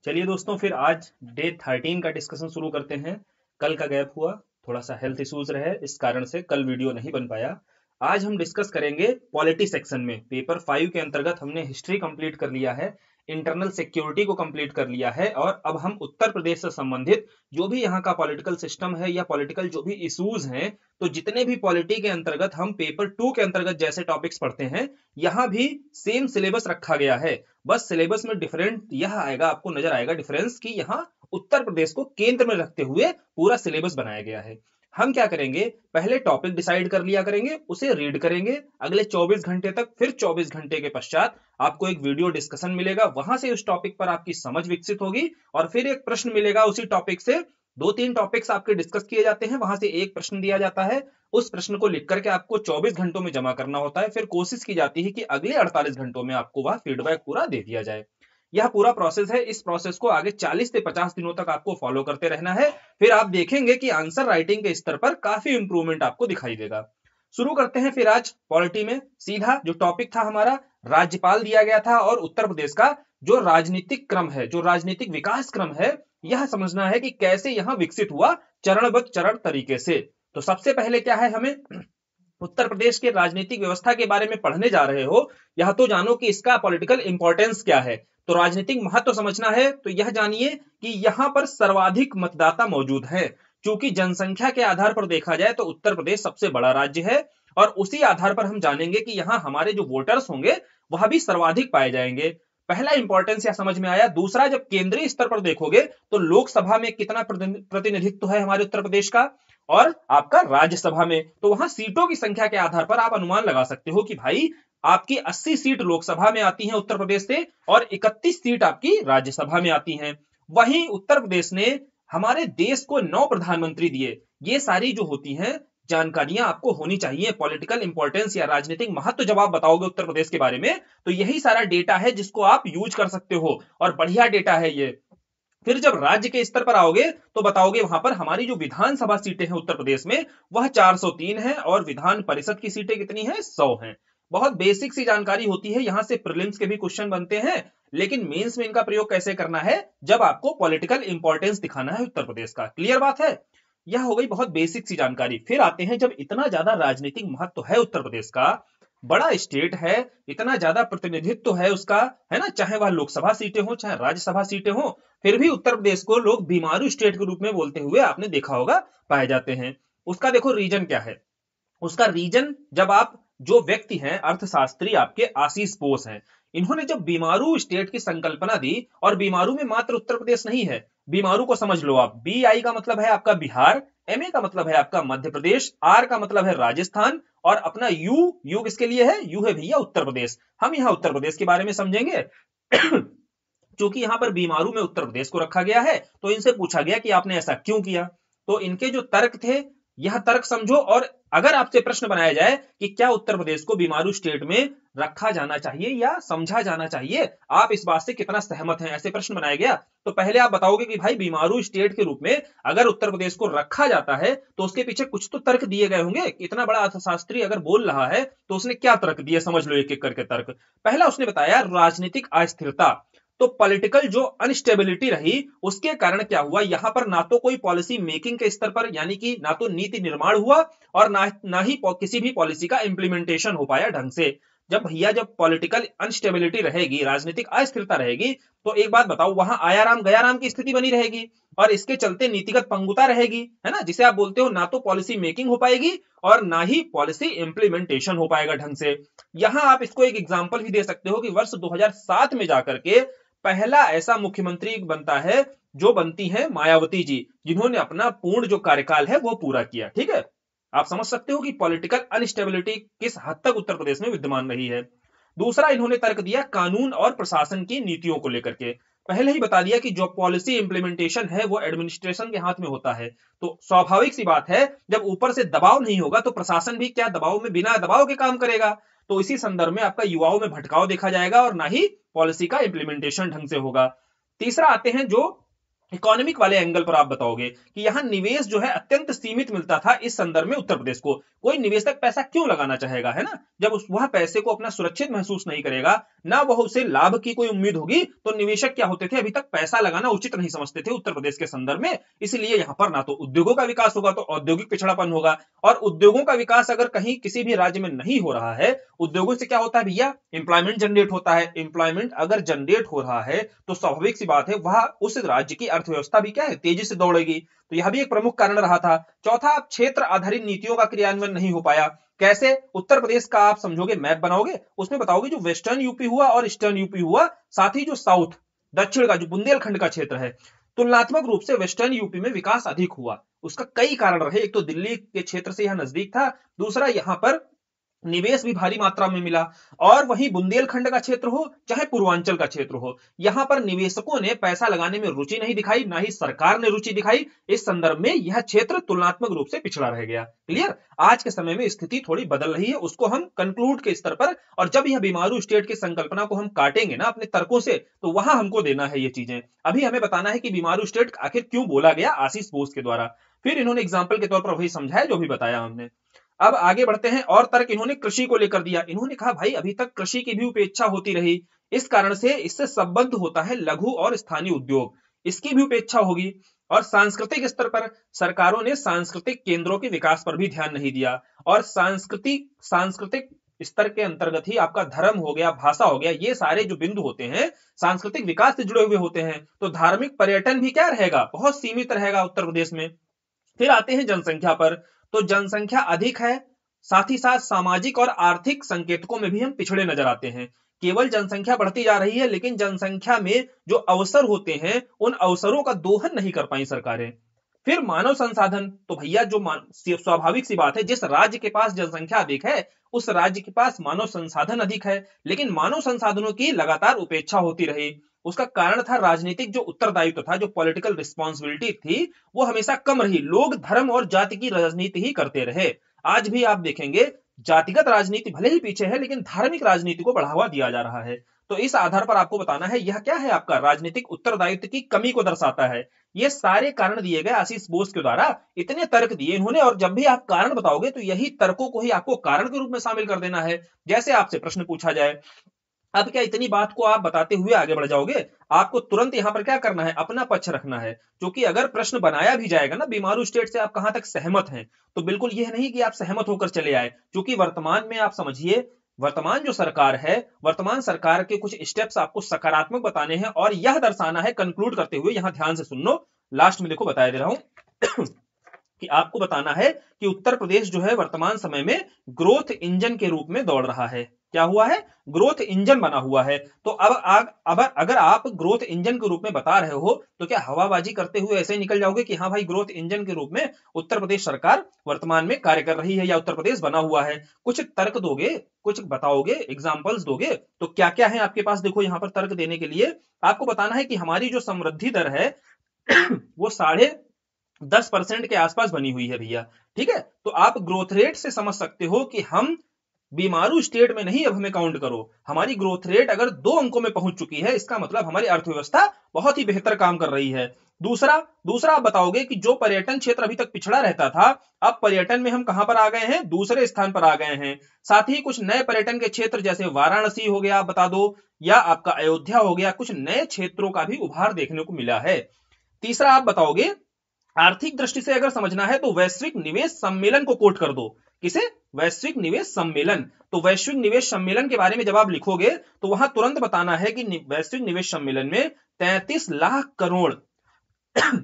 चलिए दोस्तों, फिर आज डे 13 का डिस्कशन शुरू करते हैं। कल का गैप हुआ, थोड़ा सा हेल्थ इश्यूज रहे, इस कारण से कल वीडियो नहीं बन पाया। आज हम डिस्कस करेंगे पॉलिटी सेक्शन में। पेपर 5 के अंतर्गत हमने हिस्ट्री कंप्लीट कर लिया है, इंटरनल सिक्योरिटी को कंप्लीट कर लिया है, और अब हम उत्तर प्रदेश से संबंधित जो भी यहाँ का पॉलिटिकल सिस्टम है या पॉलिटिकल जो भी इश्यूज हैं, तो जितने भी पॉलिटी के अंतर्गत हम पेपर 2 के अंतर्गत जैसे टॉपिक्स पढ़ते हैं, यहाँ भी सेम सिलेबस रखा गया है। बस सिलेबस में डिफरेंट यह आएगा, आपको नजर आएगा डिफरेंस कि यहाँ उत्तर प्रदेश को केंद्र में रखते हुए पूरा सिलेबस बनाया गया है। हम क्या करेंगे, पहले टॉपिक डिसाइड कर लिया करेंगे, उसे रीड करेंगे अगले 24 घंटे तक, फिर 24 घंटे के पश्चात आपको एक वीडियो डिस्कशन मिलेगा, वहां से उस टॉपिक पर आपकी समझ विकसित होगी, और फिर एक प्रश्न मिलेगा उसी टॉपिक से। 2-3 टॉपिक्स आपके डिस्कस किए जाते हैं, वहां से एक प्रश्न दिया जाता है, उस प्रश्न को लिख करके आपको 24 घंटों में जमा करना होता है। फिर कोशिश की जाती है कि अगले 48 घंटों में आपको वह फीडबैक पूरा दे दिया जाए। यह पूरा प्रोसेस है। इस प्रोसेस को आगे 40 से 50 दिनों तक आपको फॉलो करते रहना है। फिर आप देखेंगे कि आंसर राइटिंग के स्तर पर काफी इंप्रूवमेंट आपको दिखाई देगा। शुरू करते हैं फिर आज पॉलिटी में। सीधा जो टॉपिक था हमारा, राज्यपाल दिया गया था, और उत्तर प्रदेश का जो राजनीतिक क्रम है, जो राजनीतिक विकास क्रम है, यह समझना है कि कैसे यहां विकसित हुआ चरणबद्ध चरण तरीके से। तो सबसे पहले क्या है, हमें उत्तर प्रदेश के राजनीतिक व्यवस्था के बारे में पढ़ने जा रहे हो, यह तो जानो कि इसका पॉलिटिकल इंपॉर्टेंस क्या है। तो राजनीतिक महत्व समझना है तो यह जानिए कि यहां पर सर्वाधिक मतदाता मौजूद हैं। क्योंकि जनसंख्या के आधार पर देखा जाए तो उत्तर प्रदेश सबसे बड़ा राज्य है, और उसी आधार पर हम जानेंगे कि यहाँ हमारे जो वोटर्स होंगे वह भी सर्वाधिक पाए जाएंगे। पहला इंपॉर्टेंस यह समझ में आया। दूसरा, जब केंद्रीय स्तर पर देखोगे तो लोकसभा में कितना प्रतिनिधित्व है हमारे उत्तर प्रदेश का, और आपका राज्यसभा में, तो वहां सीटों की संख्या के आधार पर आप अनुमान लगा सकते हो कि भाई आपकी 80 सीट लोकसभा में आती हैं उत्तर प्रदेश से, और 31 सीट आपकी राज्यसभा में आती हैं। वहीं उत्तर प्रदेश ने हमारे देश को 9 प्रधानमंत्री दिए। ये सारी जो होती हैं जानकारियां आपको होनी चाहिए। पॉलिटिकल इंपॉर्टेंस या राजनीतिक महत्व जब आप बताओगे उत्तर प्रदेश के बारे में, तो यही सारा डेटा है जिसको आप यूज कर सकते हो, और बढ़िया डेटा है ये। फिर जब राज्य के स्तर पर आओगे तो बताओगे वहां पर हमारी जो विधानसभा सीटें हैं उत्तर प्रदेश में वह 403 है, और विधान परिषद की सीटें कितनी हैं, 100 हैं। बहुत बेसिक सी जानकारी होती है, यहां से प्रीलिम्स के भी क्वेश्चन बनते हैं, लेकिन मेंस में इनका प्रयोग कैसे करना है जब आपको पॉलिटिकल इंपॉर्टेंस दिखाना है उत्तर प्रदेश का। क्लियर बात है, यह हो गई बहुत बेसिक सी जानकारी। फिर आते हैं, जब इतना ज्यादा राजनीतिक महत्व है उत्तर प्रदेश का, बड़ा स्टेट है, इतना ज्यादा प्रतिनिधित्व है उसका, है ना, चाहे वह लोकसभा सीटें हो चाहे राज्यसभा सीटें हो, फिर भी उत्तर प्रदेश को लोग बीमारू स्टेट के रूप में बोलते हुए आपने देखा होगा पाए जाते हैं। उसका देखो रीजन क्या है। उसका रीजन, जब आप जो व्यक्ति हैं अर्थशास्त्री आपके आशीष बोस हैं, इन्होंने जब बीमारू स्टेट की संकल्पना दी, और बीमारू में मात्र उत्तर प्रदेश नहीं है, बीमारू को समझ लो आप, बी आई का मतलब है आपका बिहार, एम ए का मतलब है आपका मध्य प्रदेश, आर का मतलब है राजस्थान, और अपना यू, यू किसके लिए है, यू है भैया उत्तर प्रदेश। हम यहाँ उत्तर प्रदेश के बारे में समझेंगे। क्योंकि यहाँ पर बीमारू में उत्तर प्रदेश को रखा गया है, तो इनसे पूछा गया कि आपने ऐसा क्यों किया। तो इनके जो तर्क थे, यह तर्क समझो, और अगर आपसे प्रश्न बनाया जाए कि क्या उत्तर प्रदेश को बीमारू स्टेट में रखा जाना चाहिए या समझा जाना चाहिए, आप इस बात से कितना सहमत हैं, ऐसे प्रश्न बनाया गया, तो पहले आप बताओगे कि भाई बीमारू स्टेट के रूप में अगर उत्तर प्रदेश को रखा जाता है तो उसके पीछे कुछ तो तर्क दिए गए होंगे। इतना बड़ा अर्थशास्त्री अगर बोल रहा है तो उसने क्या तर्क दिए, समझ लो एक एक करके तर्क। पहला उसने बताया राजनीतिक अस्थिरता। तो पॉलिटिकल जो अनस्टेबिलिटी रही उसके कारण क्या हुआ, यहां पर ना तो कोई पॉलिसी मेकिंग के स्तर पर, यानी कि ना तो नीति निर्माण हुआ, और ना ही किसी भी पॉलिसी का इंप्लीमेंटेशन हो पाया ढंग से। जब भैया जब पॉलिटिकल अनस्टेबिलिटी रहेगी, राजनीतिक अस्थिरता रहेगी, तो एक बात बताओ, वहां आया राम गया राम की स्थिति बनी रहेगी, और इसके चलते नीतिगत पंगुता रहेगी, है ना, जिसे आप बोलते हो ना तो पॉलिसी मेकिंग हो पाएगी और ना ही पॉलिसी इंप्लीमेंटेशन हो पाएगा ढंग से। यहां आप इसको एक एग्जांपल भी दे सकते हो कि वर्ष 2007 में जाकर के पहला ऐसा मुख्यमंत्री बनता है जो बनती है मायावती जी, जिन्होंने अपना पूर्ण जो कार्यकाल है वो पूरा किया। ठीक है, आप समझ सकते हो कि पॉलिटिकल अनस्टेबिलिटी किस हद तक उत्तर प्रदेश में विद्यमान रही है। दूसरा इन्होंने तर्क दिया कानून और प्रशासन की नीतियों को लेकर के। पहले ही बता दिया कि जो पॉलिसी इंप्लीमेंटेशन है वो एडमिनिस्ट्रेशन के हाथ में होता है, तो स्वाभाविक सी बात है जब ऊपर से दबाव नहीं होगा तो प्रशासन भी क्या दबाव में, बिना दबाव के काम करेगा। तो इसी संदर्भ में आपका युवाओं में भटकाव देखा जाएगा, और ना ही पॉलिसी का इंप्लीमेंटेशन ढंग से होगा। तीसरा आते हैं जो इकोनॉमिक वाले एंगल पर आप बताओगे कि यहाँ निवेश जो है अत्यंत सीमित मिलता था इस संदर्भ में उत्तर प्रदेश को। कोई निवेशक पैसा क्यों लगाना चाहेगा, है ना? जब वह पैसे को अपना सुरक्षित महसूस नहीं करेगा, ना वह उसे लाभ की कोई उम्मीद होगी, तो निवेशक क्या होते थे, अभी तक पैसा लगाना उचित नहीं समझते थे उत्तर प्रदेश के संदर्भ में। इसलिए यहाँ पर ना तो उद्योगों का विकास होगा, तो औद्योगिक पिछड़ापन होगा, और उद्योगों का विकास अगर कहीं किसी भी राज्य में नहीं हो रहा है, उद्योगों से क्या होता है भैया, इंप्लॉयमेंट जनरेट होता है। इंप्लॉयमेंट अगर जनरेट हो रहा है तो स्वाभाविक सी बात है वह उस राज्य की अर्थव्यवस्था भी क्या है, तेजी से दौड़ेगी। तो यह भी एक प्रमुख कारण रहा था। चौथा, क्षेत्र आधारित नीतियों का क्रियान्वयन नहीं हो पाया। कैसे? उत्तर प्रदेश का आप समझोगे, मैप बनाओगे, उसमें बताओगे जो वेस्टर्न यूपी हुआ और ईस्टर्न यूपी हुआ, साथ ही जो साउथ दक्षिण का जो बुंदेलखंड का क्षेत्र है, तुलनात्मक रूप से वेस्टर्न यूपी में विकास अधिक हुआ। उसका कई कारण रहे। एक तो दिल्ली के क्षेत्र से यह नजदीक था, दूसरा यहां पर निवेश भी भारी मात्रा में मिला, और वहीं बुंदेलखंड का क्षेत्र हो चाहे पूर्वांचल का क्षेत्र हो, यहां पर निवेशकों ने पैसा लगाने में रुचि नहीं दिखाई, ना ही सरकार ने रुचि दिखाई। इस संदर्भ में यह क्षेत्र तुलनात्मक रूप से पिछड़ा रह गया। क्लियर? आज के समय में स्थिति थोड़ी बदल रही है, उसको हम कंक्लूड के स्तर पर, और जब यह बीमारू स्टेट की संकल्पना को हम काटेंगे ना अपने तर्कों से, तो वहां हमको देना है ये चीजें। अभी हमें बताना है कि बीमारू स्टेट आखिर क्यों बोला गया आशीष बोस के द्वारा। फिर इन्होंने एग्जाम्पल के तौर पर वही समझाया जो भी बताया हमने। अब आगे बढ़ते हैं, और तर्क इन्होंने कृषि को लेकर दिया। इन्होंने कहा भाई अभी तक कृषि की भी उपेक्षा होती रही, इस कारण से इससे संबद्ध होता है लघु और स्थानीय उद्योग, इसकी भी उपेक्षा होगी। और सांस्कृतिक स्तर पर सरकारों ने सांस्कृतिक केंद्रों के विकास पर भी ध्यान नहीं दिया, और सांस्कृतिक स्तर के अंतर्गत ही आपका धर्म हो गया, भाषा हो गया, ये सारे जो बिंदु होते हैं सांस्कृतिक विकास से जुड़े हुए होते हैं। तो धार्मिक पर्यटन भी क्या रहेगा, बहुत सीमित रहेगा उत्तर प्रदेश में। फिर आते हैं जनसंख्या पर, तो जनसंख्या अधिक है, साथ ही साथ सामाजिक और आर्थिक संकेतकों में भी हम पिछड़े नजर आते हैं। केवल जनसंख्या बढ़ती जा रही है, लेकिन जनसंख्या में जो अवसर होते हैं उन अवसरों का दोहन नहीं कर पाई सरकारें। फिर मानव संसाधन, तो भैया जो स्वाभाविक सी बात है, जिस राज्य के पास जनसंख्या अधिक है उस राज्य के पास मानव संसाधन अधिक है, लेकिन मानव संसाधनों की लगातार उपेक्षा होती रही। उसका कारण था राजनीतिक जो उत्तरदायित्व था, जो पॉलिटिकल रिस्पॉन्सिबिलिटी थी, वो हमेशा कम रही। लोग धर्म और जाति की राजनीति ही करते रहे। आज भी आप देखेंगे जातिगत राजनीति भले ही पीछे है, लेकिन धार्मिक राजनीति को बढ़ावा दिया जा रहा है। तो इस आधार पर आपको बताना है यह क्या है, आपका राजनीतिक उत्तरदायित्व की कमी को दर्शाता है। ये सारे कारण दिए गए आशीष बोस के द्वारा, इतने तर्क दिए इन्होंने, और जब भी आप कारण बताओगे तो यही तर्कों को ही आपको कारण के रूप में शामिल कर देना है। जैसे आपसे प्रश्न पूछा जाए, अब क्या इतनी बात को आप बताते हुए आगे बढ़ जाओगे? आपको तुरंत यहां पर क्या करना है, अपना पक्ष रखना है। क्योंकि अगर प्रश्न बनाया भी जाएगा ना बीमारू स्टेट से आप कहां तक सहमत हैं, तो बिल्कुल यह नहीं कि आप सहमत होकर चले आए। क्योंकि वर्तमान में आप समझिए, वर्तमान जो सरकार है, वर्तमान सरकार के कुछ स्टेप्स आपको सकारात्मक बताने हैं, और यह दर्शाना है, कंक्लूड करते हुए यहां ध्यान से सुन लो, लास्ट में देखो बताया दे रहा हूं कि आपको बताना है कि उत्तर प्रदेश जो है वर्तमान समय में ग्रोथ इंजन के रूप में दौड़ रहा है। क्या हुआ है? ग्रोथ इंजन बना हुआ है। तो अब अगर आप ग्रोथ इंजन के रूप में बता रहे हो, तो क्या हवाबाजी करते हुए ऐसे ही निकल जाओगे कि हाँ भाई ग्रोथ इंजन के रूप में उत्तर प्रदेश सरकार वर्तमान में कार्य कर रही है या उत्तर प्रदेश बना हुआ है? कुछ तर्क दोगे, कुछ बताओगे, एग्जाम्पल्स दोगे, तो क्या क्या है आपके पास? देखो यहां पर तर्क देने के लिए आपको बताना है कि हमारी जो समृद्धि दर है वो 10.5% के आसपास बनी हुई है भैया। ठीक है, तो आप ग्रोथ रेट से समझ सकते हो कि हम बीमारू स्टेट में नहीं, अब हमें काउंट करो। हमारी ग्रोथ रेट अगर 2 अंकों में पहुंच चुकी है, इसका मतलब हमारी अर्थव्यवस्था बहुत ही बेहतर काम कर रही है। दूसरा आप बताओगे कि जो पर्यटन क्षेत्र अभी तक पिछड़ा रहता था, अब पर्यटन में हम कहां पर आ गए हैं? दूसरे स्थान पर आ गए हैं। साथ ही कुछ नए पर्यटन के क्षेत्र जैसे वाराणसी हो गया, आप बता दो, या आपका अयोध्या हो गया, कुछ नए क्षेत्रों का भी उभार देखने को मिला है। तीसरा आप बताओगे, आर्थिक दृष्टि से अगर समझना है तो वैश्विक निवेश सम्मेलन को कोट कर दो। किसे? वैश्विक निवेश सम्मेलन। तो वैश्विक निवेश सम्मेलन के बारे में जब आप लिखोगे तो वहां तुरंत बताना है कि वैश्विक निवेश सम्मेलन में 33 लाख करोड़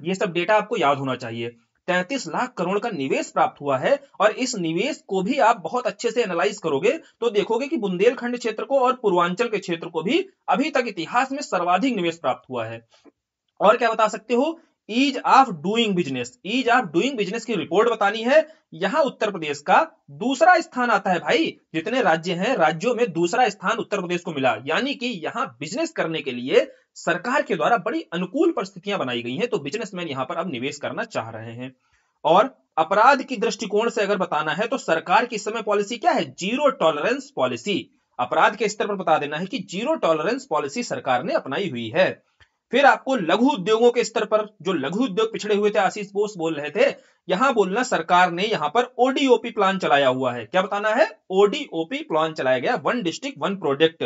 ये सब डेटा आपको याद होना चाहिए। 33 लाख करोड़ का निवेश प्राप्त हुआ है, और इस निवेश को भी आप बहुत अच्छे से एनालाइज करोगे तो देखोगे कि बुंदेलखंड क्षेत्र को और पूर्वांचल के क्षेत्र को भी अभी तक इतिहास में सर्वाधिक निवेश प्राप्त हुआ है। और क्या बता सकते हो? Ease of doing business, ease of doing business की रिपोर्ट बतानी है। यहां उत्तर प्रदेश का दूसरा स्थान आता है भाई। जितने राज्य हैं, राज्यों में दूसरा स्थान उत्तर प्रदेश को मिला, यानी कि यहां बिजनेस करने के लिए सरकार के द्वारा बड़ी अनुकूल परिस्थितियां बनाई गई हैं। तो बिजनेसमैन यहां पर अब निवेश करना चाह रहे हैं। और अपराध की दृष्टिकोण से अगर बताना है तो सरकार की इस समय पॉलिसी क्या है? Zero tolerance policy. अपराध के स्तर पर बता देना है कि जीरो टॉलरेंस पॉलिसी सरकार ने अपनाई हुई है। फिर आपको लघु उद्योगों के स्तर पर, जो लघु उद्योग पिछड़े हुए थे, आशीष बोस बोल रहे थे, यहां बोलना सरकार ने यहां पर ओडीओपी प्लान चलाया हुआ है। क्या बताना है? ओडीओपी प्लान चलाया गया, वन डिस्ट्रिक्ट वन प्रोडक्ट।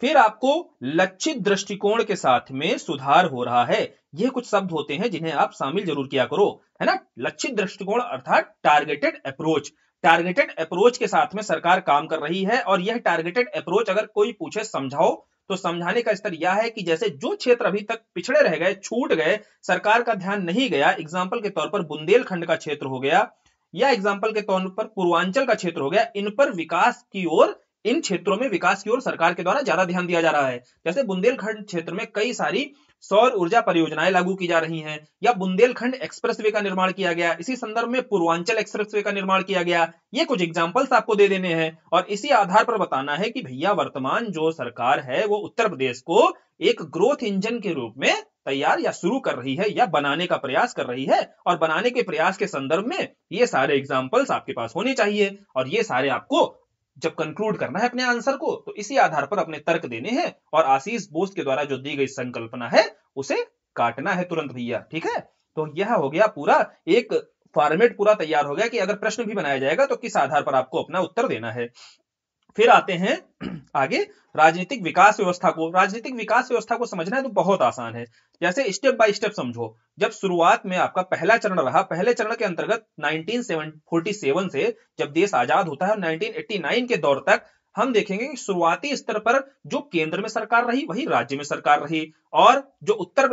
फिर आपको लक्षित दृष्टिकोण के साथ में सुधार हो रहा है। ये कुछ शब्द होते हैं जिन्हें आप शामिल जरूर किया करो, है ना। लक्षित दृष्टिकोण अर्थात टारगेटेड अप्रोच। टारगेटेड अप्रोच के साथ में सरकार काम कर रही है, और यह टारगेटेड अप्रोच अगर कोई पूछे समझाओ, तो समझाने का स्तर यह है कि जैसे जो क्षेत्र अभी तक पिछड़े रह गए, छूट गए, सरकार का ध्यान नहीं गया, एग्जाम्पल के तौर पर बुंदेलखंड का क्षेत्र हो गया, या एग्जाम्पल के तौर पर पूर्वांचल का क्षेत्र हो गया, इन पर विकास की ओर, इन क्षेत्रों में विकास की ओर सरकार के द्वारा ज्यादा ध्यान दिया जा रहा है। जैसे बुंदेलखंड क्षेत्र में कई सारी सौर ऊर्जा परियोजनाएं लागू की जा रही हैं, या बुंदेलखंड एक्सप्रेसवे का निर्माण किया गया, इसी संदर्भ में पूर्वांचल एक्सप्रेसवे का निर्माण किया गया। ये कुछ एग्जांपल्स आपको दे देने हैं, और इसी आधार पर बताना है कि भैया वर्तमान जो सरकार है वो उत्तर प्रदेश को एक ग्रोथ इंजन के रूप में तैयार या शुरू कर रही है, या बनाने का प्रयास कर रही है, और बनाने के प्रयास के संदर्भ में ये सारे एग्जाम्पल्स आपके पास होने चाहिए, और ये सारे आपको जब कंक्लूड करना है अपने आंसर को, तो इसी आधार पर अपने तर्क देने हैं, और आशीष बोस के द्वारा जो दी गई संकल्पना है उसे काटना है तुरंत भैया, ठीक है। तो यह हो गया पूरा एक फॉर्मेट, पूरा तैयार हो गया कि अगर प्रश्न भी बनाया जाएगा तो किस आधार पर आपको अपना उत्तर देना है। फिर आते हैं आगे राजनीतिक विकास व्यवस्था को। राजनीतिक विकास व्यवस्था को समझना है तो बहुत आसान है। जैसे स्टेप बाय स्टेप समझो। जब शुरुआत में आपका पहला चरण रहा, पहले चरण के अंतर्गत 1947 से जब देश आजाद होता है, 1989 के दौर तक हम देखेंगे कि शुरुआती स्तर पर जो केंद्र में सरकार रही वही राज्य में सरकार रही, और जो उत्तर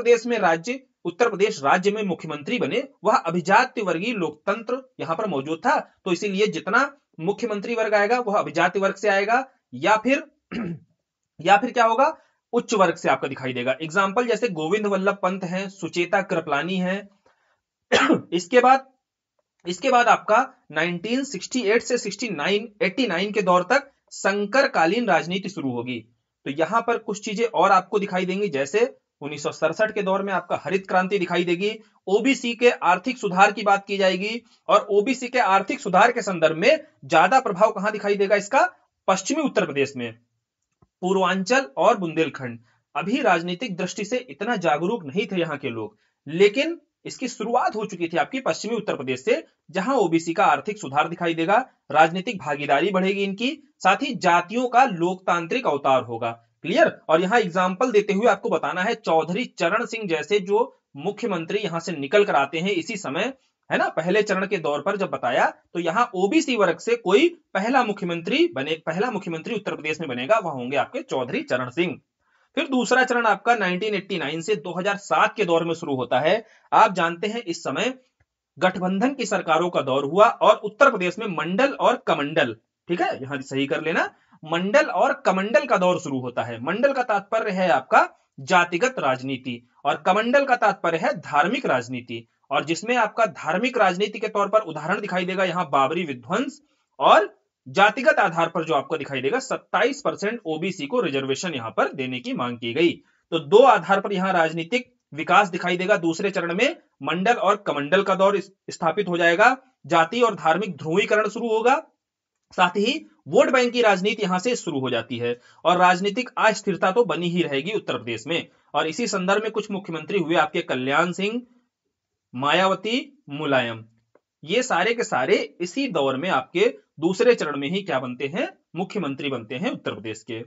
प्रदेश राज्य में मुख्यमंत्री बने वह अभिजात्य वर्गीय लोकतंत्र यहां पर मौजूद था। तो इसीलिए जितना मुख्यमंत्री वर्ग आएगा वह अभिजाति वर्ग से आएगा, या फिर क्या होगा, उच्च वर्ग से आपका दिखाई देगा। एग्जाम्पल जैसे गोविंद वल्लभ पंत हैं, सुचेता कृपलानी हैं। इसके बाद आपका 1968 से 89 के दौर तक संकरकालीन राजनीति शुरू होगी। तो यहां पर कुछ चीजें और आपको दिखाई देंगी, जैसे 1967 के दौर में आपका हरित क्रांति दिखाई देगी, ओबीसी के आर्थिक सुधार की बात की जाएगी, और ओबीसी के आर्थिक सुधार के संदर्भ में ज्यादा प्रभाव कहां दिखाई देगा इसका? पश्चिमी उत्तर प्रदेश में। पूर्वांचल और बुंदेलखंड अभी राजनीतिक दृष्टि से इतना जागरूक नहीं थे यहाँ के लोग, लेकिन इसकी शुरुआत हो चुकी थी आपकी पश्चिमी उत्तर प्रदेश से, जहां ओबीसी का आर्थिक सुधार दिखाई देगा, राजनीतिक भागीदारी बढ़ेगी इनकी, साथ ही जातियों का लोकतांत्रिक अवतार होगा। क्लियर? और यहाँ एग्जाम्पल देते हुए आपको बताना है, चौधरी चरण सिंह जैसे जो मुख्यमंत्री यहां से निकल कर आते हैं इसी समय, है ना। पहले चरण के दौर पर जब बताया तो यहाँ ओबीसी वर्ग से कोई पहला मुख्यमंत्री उत्तर प्रदेश में बनेगा, वह होंगे आपके चौधरी चरण सिंह। फिर दूसरा चरण आपका 1989 से 2007 के दौर में शुरू होता है। आप जानते हैं इस समय गठबंधन की सरकारों का दौर हुआ, और उत्तर प्रदेश में मंडल और कमंडल, ठीक है, यहां सही कर लेना, मंडल और कमंडल का दौर शुरू होता है। मंडल का तात्पर्य है आपका जातिगत राजनीति, और कमंडल का तात्पर्य है धार्मिक राजनीति, और जिसमें आपका धार्मिक राजनीति के तौर पर उदाहरण दिखाई देगा यहाँ बाबरी विध्वंस, और जातिगत आधार पर जो आपको दिखाई देगा 27% ओबीसी को रिजर्वेशन यहां पर देने की मांग की गई। तो दो आधार पर यहां राजनीतिक विकास दिखाई देगा। दूसरे चरण में मंडल और कमंडल का दौर स्थापित हो जाएगा, जाति और धार्मिक ध्रुवीकरण शुरू होगा, साथ ही वोट बैंक की राजनीति यहां से शुरू हो जाती है, और राजनीतिक अस्थिरता तो बनी ही रहेगी उत्तर प्रदेश में। और इसी संदर्भ में कुछ मुख्यमंत्री हुए आपके कल्याण सिंह, मायावती, मुलायम, ये सारे के सारे इसी दौर में आपके दूसरे चरण में ही क्या बनते हैं? मुख्यमंत्री बनते हैं उत्तर प्रदेश के।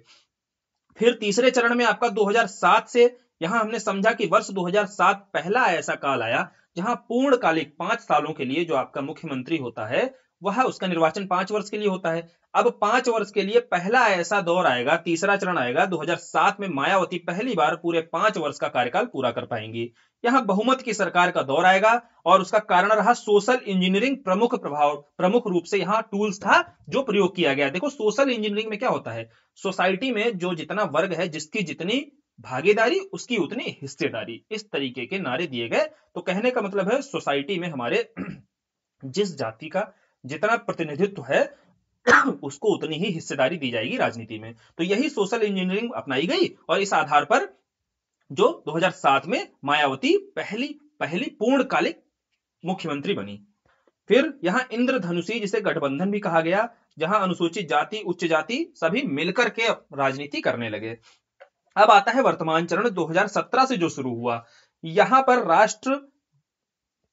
फिर तीसरे चरण में आपका 2007 से, यहां हमने समझा कि वर्ष 2007 पहला ऐसा काल आया जहां पूर्णकालिक 5 सालों के लिए जो आपका मुख्यमंत्री होता है वह उसका निर्वाचन 5 वर्ष के लिए होता है। अब 5 वर्ष के लिए पहला ऐसा दौर आएगा, तीसरा चरण आएगा 2007 में, मायावती पहली बार पूरे 5 वर्ष का कार्यकाल पूरा कर पाएंगी। यहां बहुमत की सरकार का दौर आएगा, और उसका कारण रहा सोशल इंजीनियरिंग प्रमुख रूप से यहां टूल्स था जो प्रयोग किया गया। देखो सोशल इंजीनियरिंग में क्या होता है, सोसाइटी में जो जितना वर्ग है जिसकी जितनी भागीदारी उसकी उतनी हिस्सेदारी, इस तरीके के नारे दिए गए। तो कहने का मतलब है सोसाइटी में हमारे जिस जाति का जितना प्रतिनिधित्व है उसको उतनी ही हिस्सेदारी दी जाएगी राजनीति में। तो यही सोशल इंजीनियरिंग अपनाई गई, और इस आधार पर जो 2007 में मायावती पहली पूर्णकालिक मुख्यमंत्री बनी। फिर यहां इंद्रधनुषी जिसे गठबंधन भी कहा गया, जहां अनुसूचित जाति, उच्च जाति सभी मिलकर के राजनीति करने लगे। अब आता है वर्तमान चरण 2017 से जो शुरू हुआ। यहां पर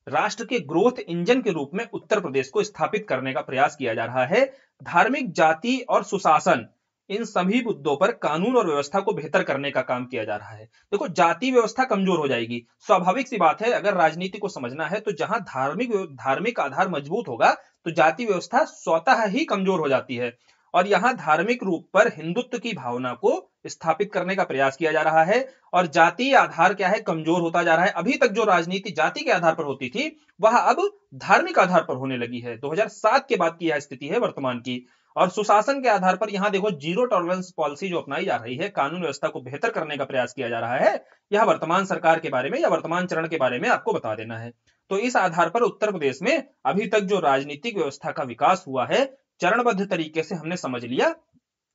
राष्ट्र के ग्रोथ इंजन के रूप में उत्तर प्रदेश को स्थापित करने का प्रयास किया जा रहा है। धार्मिक, जाति और सुशासन, इन सभी मुद्दों पर कानून और व्यवस्था को बेहतर करने का काम किया जा रहा है। देखो, जाति व्यवस्था कमजोर हो जाएगी, स्वाभाविक सी बात है। अगर राजनीति को समझना है तो जहां धार्मिक आधार मजबूत होगा तो जाति व्यवस्था स्वतः ही कमजोर हो जाती है। और यहां धार्मिक रूप पर हिंदुत्व की भावना को स्थापित करने का प्रयास किया जा रहा है और जातीय आधार क्या है, कमजोर होता जा रहा है। अभी तक जो राजनीति जाति के आधार पर होती थी वह अब धार्मिक आधार पर होने लगी है। 2007 के बाद की यह स्थिति है वर्तमान की। और सुशासन के आधार पर यहां देखो, जीरो टॉलरेंस पॉलिसी जो अपनाई जा रही है, कानून व्यवस्था को बेहतर करने का प्रयास किया जा रहा है। यह वर्तमान सरकार के बारे में या वर्तमान चरण के बारे में आपको बता देना है। तो इस आधार पर उत्तर प्रदेश में अभी तक जो राजनीतिक व्यवस्था का विकास हुआ है, चरणबद्ध तरीके से हमने समझ लिया।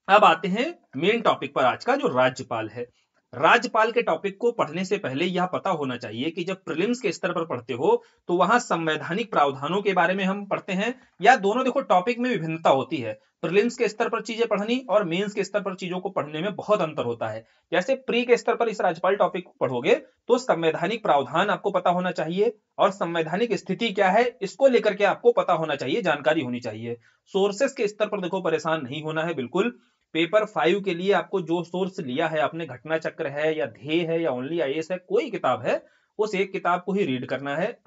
अब आते हैं मेन टॉपिक पर आज का, जो राज्यपाल है। राज्यपाल के टॉपिक को पढ़ने से पहले यह पता होना चाहिए कि जब प्रीलिम्स के स्तर पर पढ़ते हो तो वहां संवैधानिक प्रावधानों के बारे में हम पढ़ते हैं, या दोनों देखो टॉपिक में विभिन्नता होती है। प्रीलिम्स के स्तर पर चीजें पढ़नी और मेंस के स्तर पर चीजों को पढ़ने में बहुत अंतर होता है। जैसे प्री के स्तर पर इस राज्यपाल टॉपिक को पढ़ोगे तो संवैधानिक प्रावधान आपको पता होना चाहिए और संवैधानिक स्थिति क्या है इसको लेकर के आपको पता होना चाहिए, जानकारी होनी चाहिए। सोर्सेस के स्तर पर देखो परेशान नहीं होना है बिल्कुल। पेपर 5 के लिए आपको जो सोर्स लिया है आपने, घटना चक्र है या ध्येय है या ओनली आईएएस है, कोई किताब है, उस एक किताब को ही रीड करना है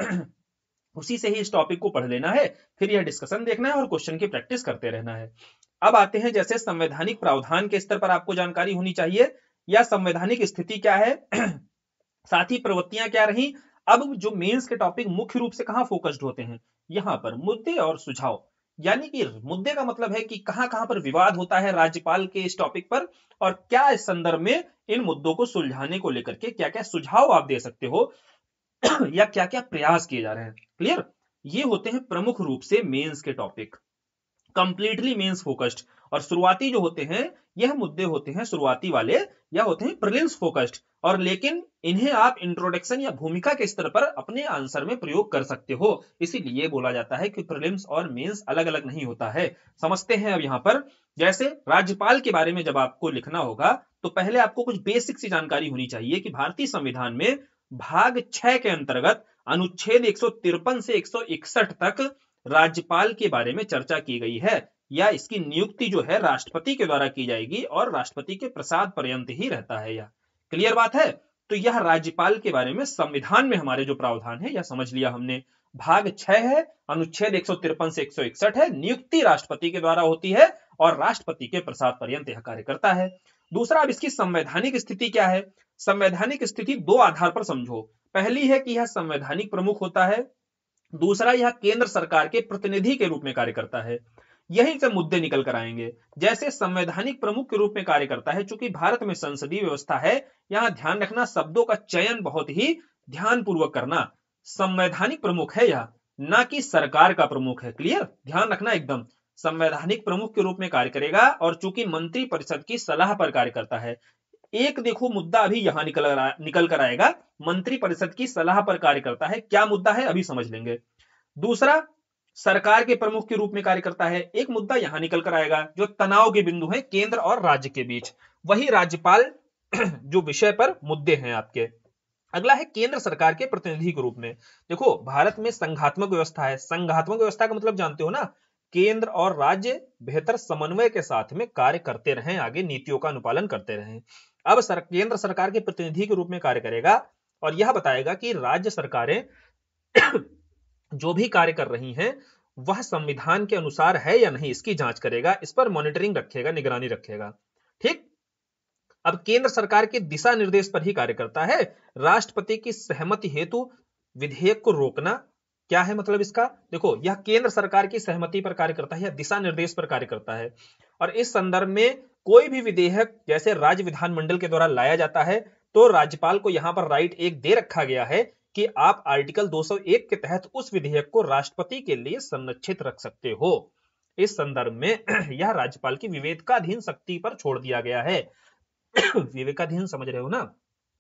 उसी से ही इस टॉपिक को पढ़ लेना है, फिर यह डिस्कशन देखना है और क्वेश्चन की प्रैक्टिस करते रहना है। अब आते हैं, जैसे संवैधानिक प्रावधान के स्तर पर आपको जानकारी होनी चाहिए या संवैधानिक स्थिति क्या है साथ ही प्रवृत्तियां क्या रही। अब जो मेंस के टॉपिक मुख्य रूप से कहां फोकस्ड होते हैं, यहां पर मुद्दे और सुझाव, यानी कि मुद्दे का मतलब है कि कहां कहां पर विवाद होता है राज्यपाल के इस टॉपिक पर और क्या इस संदर्भ में इन मुद्दों को सुलझाने को लेकर के क्या क्या सुझाव आप दे सकते हो या क्या क्या प्रयास किए जा रहे हैं। क्लियर, ये होते हैं प्रमुख रूप से मेंस के टॉपिक, कंप्लीटली मेंस फोकस्ड। और शुरुआती जो होते हैं यह मुद्दे होते हैं शुरुआती वाले या होते हैं प्रीलिम्स फोकस्ड, और लेकिन इन्हें आप इंट्रोडक्शन या भूमिका के स्तर पर अपने आंसर में प्रयोग कर सकते हो। इसीलिए बोला जाता है कि प्रीलिम्स और मेंस अलग अलग नहीं होता है। समझते हैं अब यहां पर, जैसे राज्यपाल के बारे में जब आपको लिखना होगा तो पहले आपको कुछ बेसिक सी जानकारी होनी चाहिए कि भारतीय संविधान में भाग 6 के अंतर्गत अनुच्छेद 153 से 161 तक राज्यपाल के बारे में चर्चा की गई है, या इसकी नियुक्ति जो है राष्ट्रपति के द्वारा की जाएगी और राष्ट्रपति के प्रसाद पर्यंत ही रहता है। यह क्लियर बात है। तो यह राज्यपाल के बारे में संविधान में हमारे जो प्रावधान है यह समझ लिया हमने। भाग 6 है, अनुच्छेद 153 से 161 है, नियुक्ति राष्ट्रपति के द्वारा होती है और राष्ट्रपति के प्रसाद पर्यंत यह कार्य करता है। दूसरा, अब इसकी संवैधानिक स्थिति क्या है। संवैधानिक स्थिति दो आधार पर समझो। पहली है कि यह संवैधानिक प्रमुख होता है, दूसरा यह केंद्र सरकार के प्रतिनिधि के रूप में कार्य करता है। यहीं से मुद्दे निकल कर आएंगे। जैसे संवैधानिक प्रमुख के रूप में कार्य करता है, चूंकि भारत में संसदीय व्यवस्था है, यहां ध्यान रखना शब्दों का चयन बहुत ही ध्यान पूर्वक करना। संवैधानिक प्रमुख है यह, ना कि सरकार का प्रमुख है। क्लियर, ध्यान रखना एकदम। संवैधानिक प्रमुख के रूप में कार्य करेगा और चूंकि मंत्री परिषद की सलाह पर कार्य करता है। एक देखो मुद्दा अभी यहां निकल कर आएगा, मंत्री परिषद की सलाह पर कार्य करता है, क्या मुद्दा है अभी समझ लेंगे। दूसरा, सरकार के प्रमुख के रूप में कार्य करता है, एक मुद्दा यहां निकल कर आएगा जो तनाव के बिंदु है केंद्र और राज्य के बीच, वही राज्यपाल जो विषय पर मुद्दे हैं आपके। अगला है केंद्र सरकार के प्रतिनिधि के रूप में। देखो, भारत में संघात्मक व्यवस्था है। संघात्मक व्यवस्था का मतलब जानते हो ना, केंद्र और राज्य बेहतर समन्वय के साथ में कार्य करते रहें, आगे नीतियों का अनुपालन करते रहें। अब केंद्र सरकार के प्रतिनिधि के रूप में कार्य करेगा और यह बताएगा कि राज्य सरकारें जो भी कार्य कर रही हैं वह संविधान के अनुसार है या नहीं, इसकी जांच करेगा, इस पर मॉनिटरिंग रखेगा, निगरानी रखेगा। ठीक। अब केंद्र सरकार के दिशा निर्देश पर ही कार्य करता है। राष्ट्रपति की सहमति हेतु विधेयक को रोकना, क्या है मतलब इसका, देखो यह केंद्र सरकार की सहमति पर कार्य करता है या दिशा निर्देश पर कार्य करता है। और इस संदर्भ में कोई भी विधेयक जैसे राज्य विधानमंडल के द्वारा लाया जाता है तो राज्यपाल को यहां पर राइट एक दे रखा गया है कि आप आर्टिकल 201 के तहत उस विधेयक को राष्ट्रपति के लिए संरक्षित रख सकते हो। इस संदर्भ में यह राज्यपाल की विवेकाधीन शक्ति पर छोड़ दिया गया है। विवेकाधीन समझ रहे हो ना,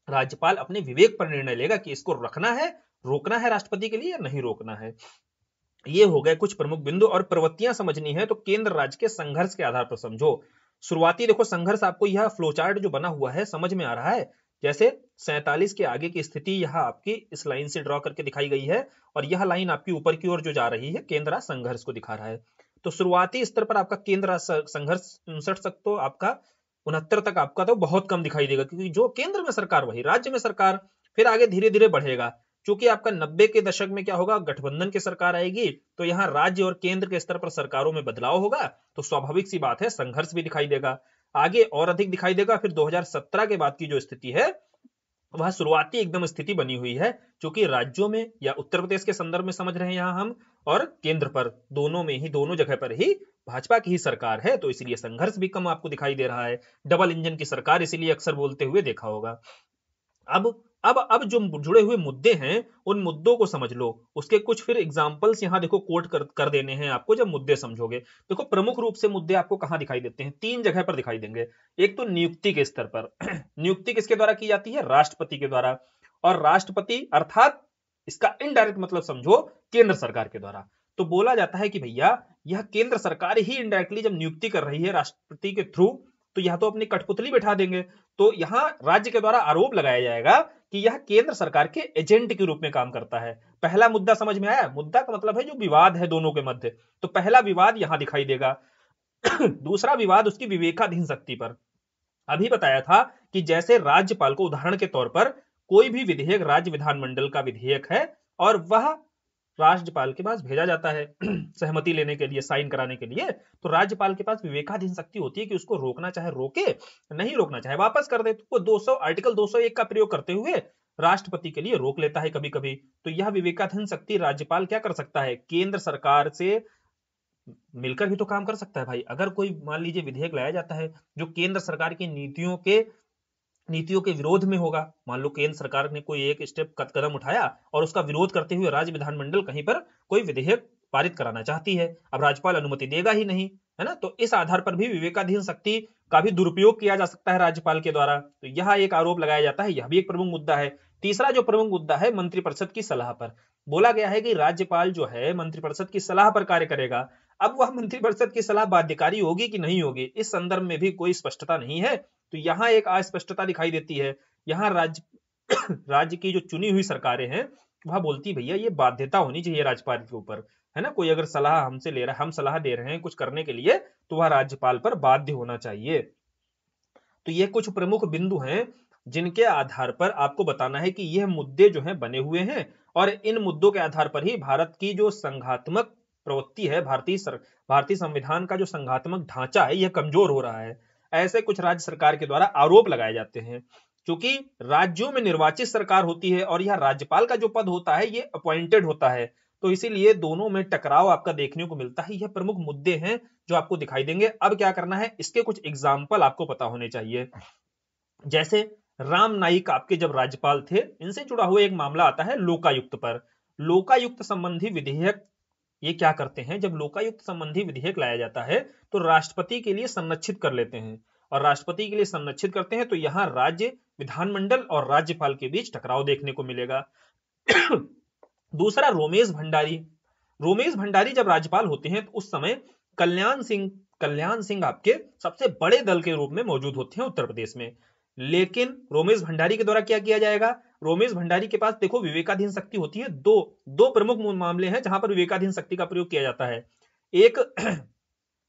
राज्यपाल अपने विवेक पर निर्णय लेगा कि इसको रखना है, रोकना है राष्ट्रपति के लिए या नहीं रोकना है। ये हो गए कुछ प्रमुख बिंदु। और प्रवृत्तियां समझनी है तो केंद्र राज्य के संघर्ष के आधार पर समझो। शुरुआती देखो संघर्ष, आपको यह फ्लोचार्ट जो बना हुआ है समझ में आ रहा है। जैसे 47 के आगे की स्थिति यहाँ आपकी इस लाइन से ड्रॉ करके दिखाई गई है, और यह लाइन आपकी ऊपर की ओर जो जा रही है केंद्र राज संघर्ष को दिखा रहा है। तो शुरुआती स्तर पर आपका केंद्र राज संघर्ष 59 तक, तो आपका 69 तक आपका तो बहुत कम दिखाई देगा, क्योंकि जो केंद्र में सरकार वही राज्य में सरकार। फिर आगे धीरे धीरे बढ़ेगा, क्योंकि आपका 90 के दशक में क्या होगा, गठबंधन की सरकार आएगी, तो यहाँ राज्य और केंद्र के स्तर पर सरकारों में बदलाव होगा, तो स्वाभाविक सी बात है संघर्ष भी दिखाई देगा, आगे और अधिक दिखाई देगा। फिर 2017 के बाद की जो स्थिति है वह शुरुआती एकदम स्थिति बनी हुई है, क्योंकि राज्यों में या उत्तर प्रदेश के संदर्भ में समझ रहे हैं यहाँ हम, और केंद्र पर दोनों में ही, दोनों जगह पर ही भाजपा की ही सरकार है, तो इसलिए संघर्ष भी कम आपको दिखाई दे रहा है। डबल इंजन की सरकार इसीलिए अक्सर बोलते हुए देखा होगा। अब जो जुड़े हुए मुद्दे हैं उन मुद्दों को समझ लो, उसके कुछ फिर एग्जांपल्स यहाँ देखो कोट कर देने हैं आपको जब मुद्दे समझोगे। देखो प्रमुख रूप से मुद्दे आपको कहाँ दिखाई देते हैं, 3 जगह पर दिखाई देंगे। एक तो नियुक्ति के स्तर पर नियुक्ति किसके द्वारा की जाती है, राष्ट्रपति के द्वारा, और राष्ट्रपति अर्थात इसका इनडायरेक्ट मतलब समझो केंद्र सरकार के द्वारा। तो बोला जाता है कि भैया यह केंद्र सरकार ही इनडायरेक्टली जब नियुक्ति कर रही है राष्ट्रपति के थ्रू, तो यह तो अपनी कठपुतली बैठा देंगे, तो यहां राज्य के द्वारा आरोप लगाया जाएगा कि यह केंद्र सरकार के एजेंट के रूप में काम करता है। पहला मुद्दा समझ में आया, मुद्दा का मतलब है जो विवाद है दोनों के मध्य, तो पहला विवाद यहां दिखाई देगा। दूसरा विवाद उसकी विवेकाधीन शक्ति पर। अभी बताया था कि जैसे राज्यपाल को उदाहरण के तौर पर कोई भी विधेयक राज्य विधानमंडल का विधेयक है और वह राज्यपाल के पास भेजा जाता है सहमति लेने के लिए, साइन कराने के लिए, तो राज्यपाल के पास विवेकाधीन शक्ति होती है कि उसको रोकना चाहे रोके, नहीं रोकना चाहे वापस कर दे। तो वो 200 आर्टिकल 201 का प्रयोग करते हुए राष्ट्रपति के लिए रोक लेता है कभी कभी। तो यह विवेकाधीन शक्ति राज्यपाल क्या कर सकता है, केंद्र सरकार से मिलकर भी तो काम कर सकता है भाई। अगर कोई मान लीजिए विधेयक लाया जाता है जो केंद्र सरकार की नीतियों के विरोध में होगा, मान लो केंद्र सरकार ने कोई एक स्टेप कदम उठाया और उसका विरोध करते हुए राज्य विधानमंडल कहीं पर कोई विधेयक पारित कराना चाहती है, अब राज्यपाल अनुमति देगा ही नहीं, है ना, तो इस आधार पर भी विवेकाधीन शक्ति का भी दुरुपयोग किया जा सकता है राज्यपाल के द्वारा। तो यह एक आरोप लगाया जाता है, यह भी एक प्रमुख मुद्दा है। तीसरा जो प्रमुख मुद्दा है मंत्रिपरिषद की सलाह पर। बोला गया है कि राज्यपाल जो है मंत्रिपरिषद की सलाह पर कार्य करेगा। अब वह मंत्रिपरिषद की सलाह बाध्यकारी होगी कि नहीं होगी, इस संदर्भ में भी कोई स्पष्टता नहीं है, तो यहाँ एक अस्पष्टता दिखाई देती है। यहाँ राज्य की जो चुनी हुई सरकारें हैं वह बोलती भैया ये बाध्यता होनी चाहिए राज्यपाल के ऊपर, है ना, कोई अगर सलाह हमसे ले रहा है, हम सलाह दे रहे हैं कुछ करने के लिए, तो वह राज्यपाल पर बाध्य होना चाहिए। तो ये कुछ प्रमुख बिंदु हैं जिनके आधार पर आपको बताना है कि यह मुद्दे जो हैं बने हुए हैं, और इन मुद्दों के आधार पर ही भारत की जो संघात्मक प्रवृत्ति है, भारतीय संविधान का जो संघात्मक ढांचा है यह कमजोर हो रहा है। ऐसे कुछ राज्य सरकार के द्वारा आरोप लगाए जाते हैं। क्योंकि राज्यों में निर्वाचित सरकार होती है और यह राज्यपाल का जो पद होता है ये अपॉइंटेड होता है, तो इसीलिए दोनों में टकराव आपका देखने को मिलता है। यह प्रमुख मुद्दे हैं जो आपको दिखाई देंगे। अब क्या करना है, इसके कुछ एग्जाम्पल आपको पता होने चाहिए। जैसे राम नाईक आपके जब राज्यपाल थे, इनसे जुड़ा हुआ एक मामला आता है लोकायुक्त पर। लोकायुक्त संबंधी विधेयक ये क्या करते हैं, जब लोकायुक्त संबंधी विधेयक लाया जाता है तो राष्ट्रपति के लिए संरक्षित कर लेते हैं, और राष्ट्रपति के लिए संरक्षित करते हैं तो यहां राज्य विधानमंडल और राज्यपाल के बीच टकराव देखने को मिलेगा। दूसरा रोमेश भंडारी जब राज्यपाल होते हैं तो उस समय कल्याण सिंह आपके सबसे बड़े दल के रूप में मौजूद होते हैं उत्तर प्रदेश में। लेकिन रोमेश भंडारी के द्वारा क्या किया जाएगा, रोमेश भंडारी के पास देखो विवेकाधीन शक्ति होती है। दो प्रमुख मामले हैं जहां पर विवेकाधीन शक्ति का प्रयोग किया जाता है। एक,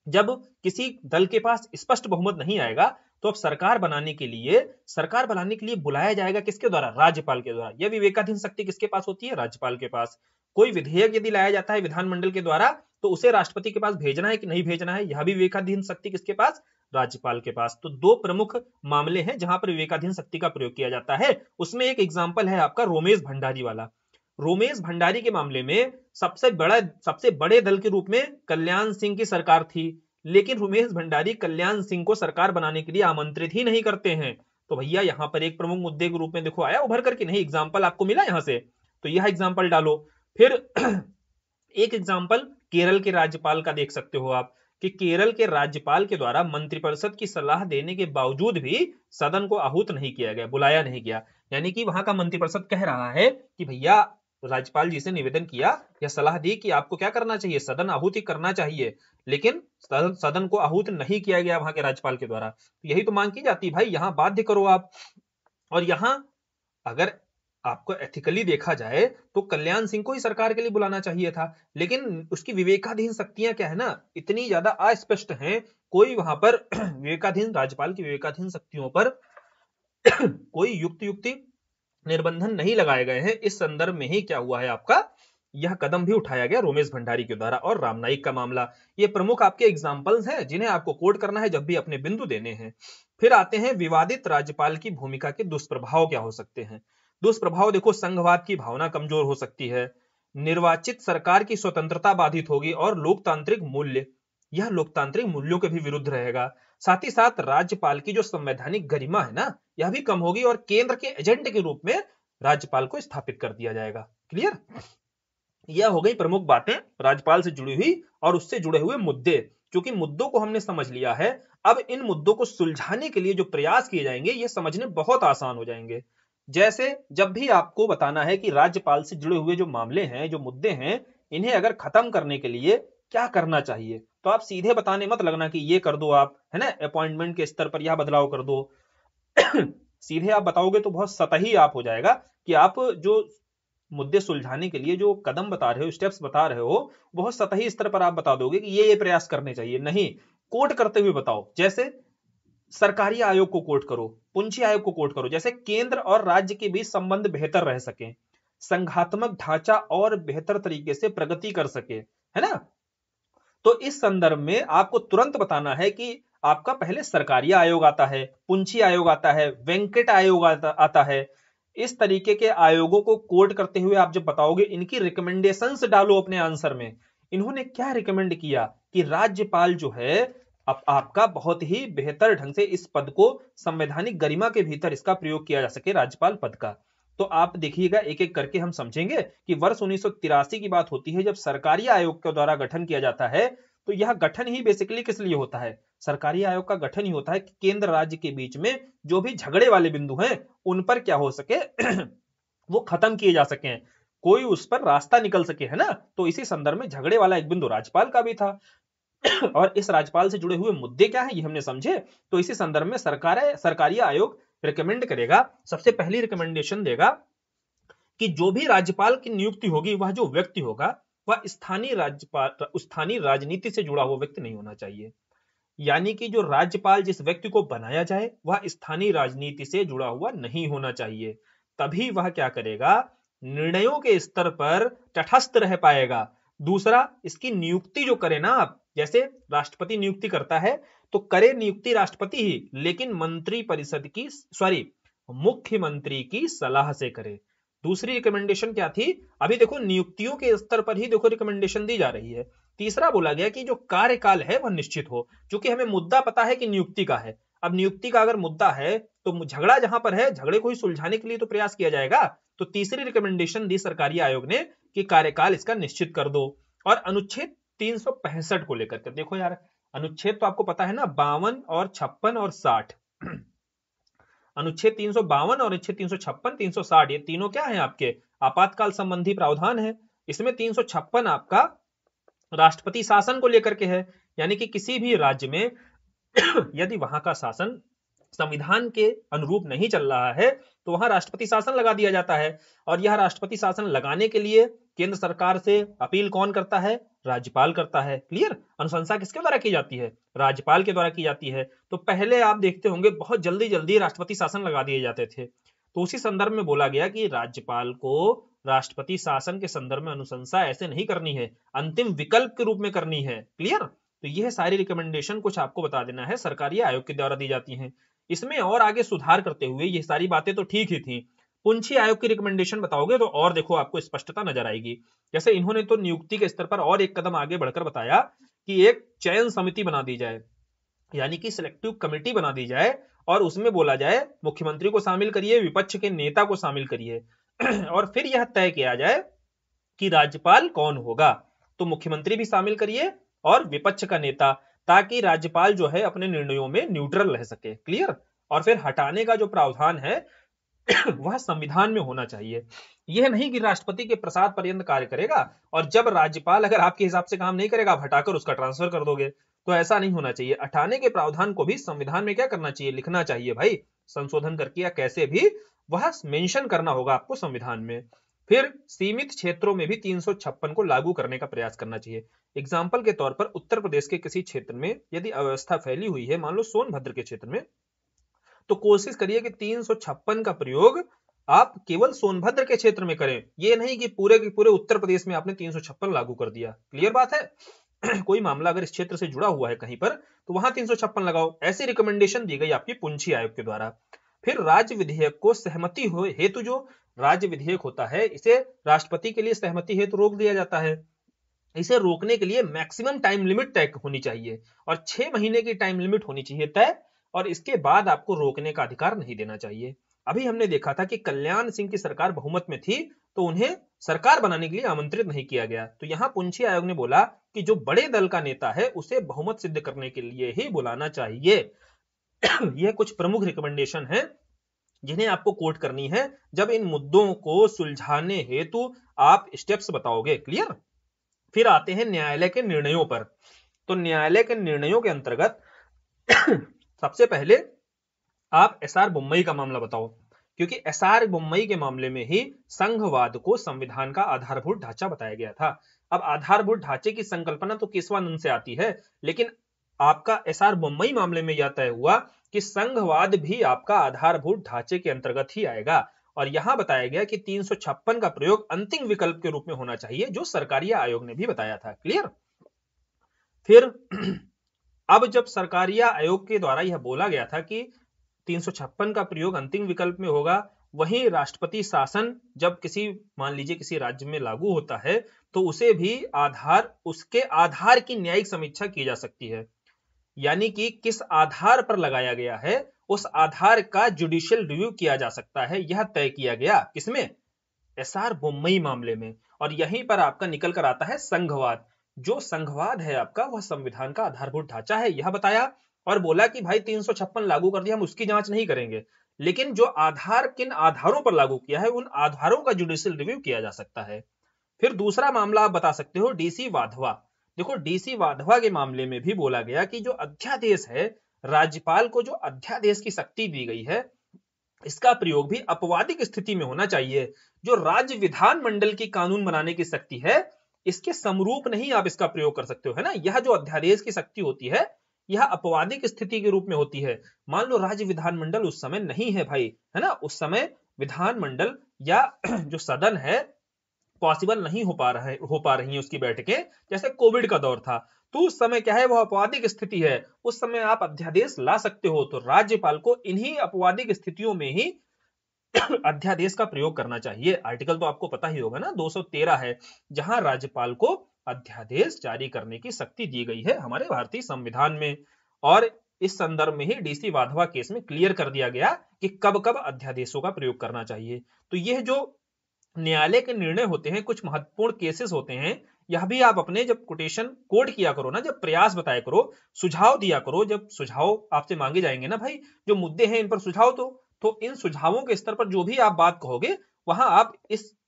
जब किसी दल के पास स्पष्ट बहुमत नहीं आएगा तो अब सरकार बनाने के लिए बुलाया जाएगा किसके द्वारा, राज्यपाल के द्वारा। यह विवेकाधीन शक्ति किसके पास होती है, राज्यपाल के पास। कोई विधेयक यदि लाया जाता है विधानमंडल के द्वारा तो उसे राष्ट्रपति के पास भेजना है कि नहीं भेजना है, यह भी विवेकाधीन शक्ति किसके पास, राज्यपाल के पास। तो दो प्रमुख मामले हैं जहां पर विवेकाधीन शक्ति का प्रयोग किया जाता है। उसमें एक एग्जाम्पल है आपका रोमेश भंडारी वाला। रोमेश भंडारी के मामले में सबसे बड़े दल के रूप में कल्याण सिंह की सरकार थी, लेकिन रोमेश भंडारी कल्याण सिंह को सरकार बनाने के लिए आमंत्रित ही नहीं करते हैं। तो भैया यहाँ पर एक प्रमुख मुद्दे के रूप में देखो आया उभर करके, नहीं एग्जाम्पल आपको मिला यहां से, तो यह एग्जाम्पल डालो। फिर एक एग्जाम्पल केरल के राज्यपाल का देख सकते हो आप, कि केरल के राज्यपाल के द्वारा मंत्रिपरिषद की सलाह देने के बावजूद भी सदन को आहूत नहीं किया गया, बुलाया नहीं गया। यानी कि वहां का मंत्रिपरिषद कह रहा है कि भैया राज्यपाल जी से निवेदन किया या सलाह दी कि आपको क्या करना चाहिए, सदन आहूति करना चाहिए, लेकिन सदन को आहूत नहीं किया गया वहां के राज्यपाल के द्वारा। तो यही तो मांग की जाती है भाई, यहाँ बाध्य करो आप। और यहाँ अगर आपको एथिकली देखा जाए तो कल्याण सिंह को ही सरकार के लिए बुलाना चाहिए था, लेकिन उसकी विवेकाधीन शक्तियां क्या है ना, इतनी ज्यादा अस्पष्ट हैं, कोई वहां पर विवेकाधीन, राज्यपाल की विवेकाधीन शक्तियों पर कोई युक्ति निर्बंधन नहीं लगाए गए हैं। इस संदर्भ में ही क्या हुआ है आपका, यह कदम भी उठाया गया रोमेश भंडारी के द्वारा। और रामनाईक का मामला, ये प्रमुख आपके एग्जाम्पल्स हैं जिन्हें आपको कोट करना है जब भी अपने बिंदु देने हैं। फिर आते हैं विवादित राज्यपाल की भूमिका के दुष्प्रभाव क्या हो सकते हैं। दुष्प्रभाव देखो, संघवाद की भावना कमजोर हो सकती है, निर्वाचित सरकार की स्वतंत्रता बाधित होगी और लोकतांत्रिक मूल्य, यह लोकतांत्रिक मूल्यों के भी विरुद्ध रहेगा। साथ ही साथ राज्यपाल की जो संवैधानिक गरिमा है ना, यह भी कम होगी और केंद्र के एजेंट के रूप में राज्यपाल को स्थापित कर दिया जाएगा। क्लियर, यह हो गई प्रमुख बातें राज्यपाल से जुड़ी हुई और उससे जुड़े हुए मुद्दे। क्योंकि मुद्दों को हमने समझ लिया है, अब इन मुद्दों को सुलझाने के लिए जो प्रयास किए जाएंगे ये समझने बहुत आसान हो जाएंगे। जैसे जब भी आपको बताना है कि राज्यपाल से जुड़े हुए जो मामले हैं, जो मुद्दे हैं, इन्हें अगर खत्म करने के लिए क्या करना चाहिए, तो आप सीधे बताने मत लगना कि ये कर दो आप, है ना, अपॉइंटमेंट के स्तर पर यह बदलाव कर दो। सीधे आप बताओगे तो बहुत सतही आप हो जाएगा कि आप जो मुद्दे सुलझाने के लिए जो कदम बता रहे हो, स्टेप्स बता रहे हो, बहुत सतही स्तर पर आप बता दोगे कि ये प्रयास करने चाहिए। नहीं, कोट करते हुए बताओ। जैसे सरकारी आयोग को कोट करो, पुंछी आयोग को कोट करो, जैसे केंद्र और राज्य के बीच संबंध बेहतर रह सके, संघात्मक ढांचा और बेहतर तरीके से प्रगति कर सके, है ना। तो इस संदर्भ में आपको तुरंत बताना है कि आपका पहले सरकारी आयोग आता है, पुंछी आयोग आता है, वेंकट आयोग आता है। इस तरीके के आयोगों को कोट करते हुए आप जब बताओगे, इनकी रिकमेंडेशंस डालो अपने आंसर में। इन्होंने क्या रिकमेंड किया कि राज्यपाल जो है आपका बहुत ही बेहतर ढंग से इस पद को संवैधानिक गरिमा के भीतर इसका प्रयोग किया जा सके, राज्यपाल पद का। तो आप देखिएगा, एक एक करके हम समझेंगे कि वर्ष 1983 की बात होती है जब सरकारी आयोग के द्वारा गठन किया जाता है। तो यह गठन ही बेसिकली किस लिए होता है, सरकारी आयोग का गठन ही होता है कि केंद्र राज्य के बीच में जो भी झगड़े वाले बिंदु हैं उन पर क्या हो सके वो खत्म किए जा सके, कोई उस पर रास्ता निकल सके, है ना। तो इसी संदर्भ में झगड़े वाला एक बिंदु राज्यपाल का भी था। और इस राज्यपाल से जुड़े हुए मुद्दे क्या है ये हमने समझे। तो इसी संदर्भ में सरकारी आयोग रिकमेंड करेगा, सबसे पहली रिकमेंडेशन देगा कि जो भी राज्यपाल की नियुक्ति होगी वह जो व्यक्ति होगा वह स्थानीय राजनीति से जुड़ा हुआ व्यक्ति नहीं होना चाहिए। यानी कि जो राज्यपाल जिस व्यक्ति को बनाया जाए वह स्थानीय राजनीति से जुड़ा हुआ नहीं होना चाहिए, तभी वह क्या करेगा, निर्णयों के स्तर पर तटस्थ रह पाएगा। दूसरा, इसकी नियुक्ति जो करे ना आप, जैसे राष्ट्रपति नियुक्ति करता है तो करे नियुक्ति राष्ट्रपति ही, लेकिन मंत्री परिषद की मुख्यमंत्री की सलाह से करे। दूसरी रिकमेंडेशन क्या थी, अभी देखो नियुक्तियों के स्तर पर ही देखो रिकमेंडेशन दी जा रही है। तीसरा बोला गया कि जो कार्यकाल है वह निश्चित हो, क्योंकि हमें मुद्दा पता है कि नियुक्ति का है। अब नियुक्ति का अगर मुद्दा है तो झगड़ा जहां पर है, झगड़े को ही सुलझाने के लिए तो प्रयास किया जाएगा। तो तीसरी रिकमेंडेशन दी सरकारी आयोग ने कि कार्यकाल इसका निश्चित कर दो। और अनुच्छेद 365 को लेकर के देखो यार, अनुच्छेद तो आपको पता है ना, 52 और 56 और 60। अनुच्छेद 352 और अनुच्छेद 356, 360, ये तीनों क्या है आपके आपातकाल संबंधी प्रावधान है। इसमें 356 आपका राष्ट्रपति शासन को लेकर के है, यानी कि किसी भी राज्य में यदि वहां का शासन संविधान के अनुरूप नहीं चल रहा है तो वहां राष्ट्रपति शासन लगा दिया जाता है। और यह राष्ट्रपति शासन लगाने के लिए केंद्र सरकार से अपील कौन करता है, राज्यपाल करता है। क्लियर, अनुशंसा किसके द्वारा की जाती है, राज्यपाल के द्वारा की जाती है। तो पहले आप देखते होंगे बहुत जल्दी जल्दी राष्ट्रपति शासन लगा दिए जाते थे। तो उसी संदर्भ में बोला गया कि राज्यपाल को राष्ट्रपति शासन के संदर्भ में अनुशंसा ऐसे नहीं करनी है, अंतिम विकल्प के रूप में करनी है। क्लियर, तो यह सारी रिकमेंडेशन कुछ आपको बता देना है सरकारी आयोग के द्वारा दी जाती हैं। इसमें और आगे सुधार करते हुए ये सारी बातें तो ठीक ही थी, पुंछी आयोग की रिकमेंडेशन बताओगे तो और देखो आपको स्पष्टता नजर आएगी। जैसे इन्होंने तो नियुक्ति के स्तर पर और एक कदम आगे बढ़कर बताया कि एक चयन समिति बना दी जाए, यानी कि सिलेक्टिव कमेटी बना दी जाए और उसमें बोला जाए मुख्यमंत्री को शामिल करिए, विपक्ष के नेता को शामिल करिए और फिर यह तय किया जाए कि राज्यपाल कौन होगा। तो मुख्यमंत्री भी शामिल करिए और विपक्ष का नेता, ताकि राज्यपाल जो है अपने निर्णयों में न्यूट्रल रह सके। क्लियर, और फिर हटाने का जो प्रावधान है वह संविधान में होना चाहिए। यह नहीं कि राष्ट्रपति के प्रसाद पर्यंत कार्य करेगा और जब राज्यपाल अगर आपके हिसाब से काम नहीं करेगा, आप हटाकर उसका ट्रांसफर कर दोगे, तो ऐसा नहीं होना चाहिए। हटाने के प्रावधान को भी संविधान में क्या करना चाहिए, लिखना चाहिए भाई, संशोधन करके या कैसे भी वह मेंशन करना होगा आपको संविधान में। फिर सीमित क्षेत्रों में भी 356 को लागू करने का प्रयास करना चाहिए। एग्जाम्पल के तौर पर उत्तर प्रदेश के किसी क्षेत्र में यदि अव्यवस्था फैली हुई है, मान लो सोनभद्र के क्षेत्र में, तो कोशिश करिए कि 356 का प्रयोग आप केवल सोनभद्र के क्षेत्र में करें। ये नहीं कि पूरे के पूरे उत्तर प्रदेश में आपने 356 लागू कर दिया। क्लियर बात है? कोई मामला अगर इस क्षेत्र से जुड़ा हुआ है कहीं पर, तो वहां 356 लगाओ। ऐसी रिकमेंडेशन दी गई आपकी पुंछी आयोग के द्वारा। फिर राज्य विधेयक को सहमति हेतु, जो राज्य विधेयक होता है इसे राष्ट्रपति के लिए सहमति हेतु रोक दिया जाता है। इसे रोकने के लिए मैक्सिमम टाइम लिमिट तय होनी चाहिए और 6 महीने की टाइम लिमिट होनी चाहिए तय, और इसके बाद आपको रोकने का अधिकार नहीं देना चाहिए। अभी हमने देखा था कि कल्याण सिंह की सरकार बहुमत में थी, तो उन्हें सरकार बनाने के लिए आमंत्रित नहीं किया गया। तो यहां पुंछी आयोग ने बोला कि जो बड़े दल का नेता है उसे बहुमत सिद्ध करने के लिए ही बुलाना चाहिए। यह कुछ प्रमुख रिकमेंडेशन है जिन्हें आपको कोट करनी है जब इन मुद्दों को सुलझाने हेतु आप स्टेप्स बताओगे। क्लियर? फिर आते हैं न्यायालय के निर्णयों पर। तो न्यायालय के निर्णयों के अंतर्गत सबसे पहले आप एसआर बोम्मई का मामला बताओ, क्योंकि एसआर बोम्मई के मामले में ही संघवाद को संविधान का आधारभूत ढांचा बताया गया था। अब आधारभूत ढांचे की संकल्पना तो केशवानंद से आती है, लेकिन आपका एसआर बोम्मई मामले में यह तय हुआ कि संघवाद भी आपका आधारभूत ढांचे के अंतर्गत ही आएगा, और यहां बताया गया कि 356 का प्रयोग अंतिम विकल्प के रूप में होना चाहिए, जो सरकारिया आयोग ने भी बताया था। क्लियर? फिर अब जब सरकारिया आयोग के द्वारा यह बोला गया था कि 356 का प्रयोग अंतिम विकल्प में होगा, वहीं राष्ट्रपति शासन जब किसी, मान लीजिए किसी राज्य में लागू होता है, तो उसे भी उसके आधार की न्यायिक समीक्षा की जा सकती है। यानी कि किस आधार पर लगाया गया है उस आधार का जुडिशियल रिव्यू किया जा सकता है, यह तय किया गया किसमें, एसआर बोम्मई मामले में। और यहीं पर आपका निकल कर आता है संघवाद। जो संघवाद है आपका वह संविधान का आधारभूत ढांचा है, यह बताया, और बोला कि भाई 356 लागू कर दिया, हम उसकी जांच नहीं करेंगे, लेकिन जो आधार किन आधारों पर लागू किया है उन आधारों का जुडिशियल रिव्यू किया जा सकता है। फिर दूसरा मामला आप बता सकते हो डीसी वाधवा। देखो डीसी वाधवा के मामले में भी बोला गया कि जो अध्यादेश है, राज्यपाल को जो अध्यादेश की शक्ति दी गई है, इसका प्रयोग भी अपवादिक स्थिति में होना चाहिए। जो राज्य विधानमंडल की कानून बनाने की शक्ति है, इसके समरूप नहीं आप इसका प्रयोग कर सकते हो, है ना। यह जो अध्यादेश की शक्ति होती है, यह अपवादिक स्थिति के रूप में होती है। मान लो राज्य विधानमंडल उस समय नहीं है भाई, है ना, उस समय विधानमंडल या जो सदन है पॉसिबल नहीं हो पा रही है उसकी बैठकें, जैसे कोविड का दौर था, तो उस समय क्या है, वो अपवादिक स्थिति है, उस समय आप अध्यादेश ला सकते हो। तो राज्यपाल को इन्हीं अपवादिक स्थितियों में ही अध्यादेश का प्रयोग करना चाहिए। आर्टिकल तो आपको पता ही होगा ना, 213 है, जहां राज्यपाल को अध्यादेश जारी करने की शक्ति दी गई है हमारे भारतीय संविधान में। और इस संदर्भ में ही डीसी वाधवा केस में क्लियर कर दिया गया कि कब कब अध्यादेशों का प्रयोग करना चाहिए। तो यह जो न्यायालय के निर्णय होते हैं, कुछ महत्वपूर्ण केसेस होते हैं, यह भी आप अपने जब कोटेशन कोट किया करो ना, जब प्रयास बताया करो, सुझाव दिया करो, जब सुझाव आपसे मांगे जाएंगे ना भाई, जो मुद्दे हैं इन पर सुझाव दो, तो इन सुझावों के स्तर पर जो भी आप बात कहोगे, वहां आप